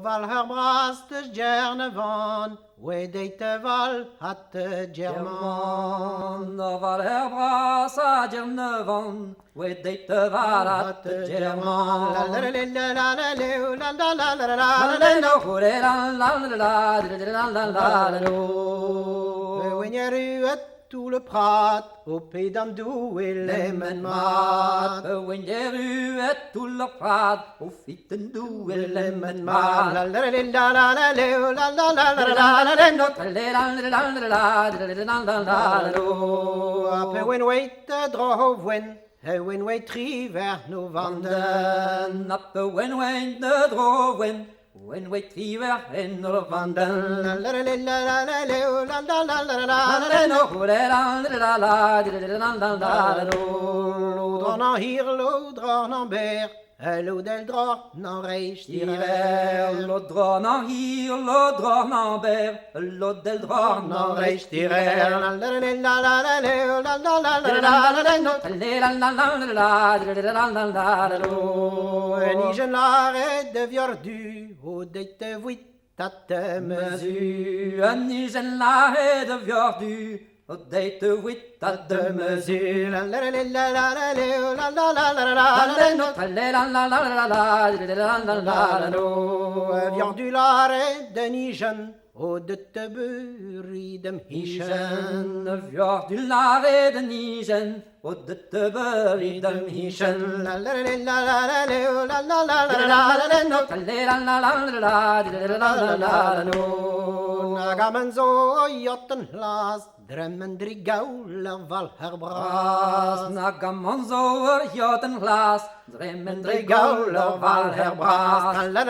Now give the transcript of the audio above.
val her bras de gerne van, we deit de val hat de German. Var her bras a gerne van, we deit de val hat de German. When you at tout le prat, au pays d'Amdou et les mat. When you at tout le prat, au fitten do et les mat. Après when wait drove when, when wait triver no vanden. Après when wait drove when we triver en Norvanden. Dronan hirlo, dronan ber, lo del dronan reis tirer. Lo dronan hir, lo dronan ber, lo del dronan reis tirer. Nigen l'arrêt de viordu, au date vuit at mesure. Nigen l'arrêt de viordu, au date vuit at mesure. Viordu l'arrêt de Nigen, au de te buri dem hischen. Viordu l'arrêt de Nigen, au de te buri dem hischen. Nagamen zo jotten las, dremmen drie gauler val her bras. Nagamen zo jotten las, dremmen drie gauler val her bras. La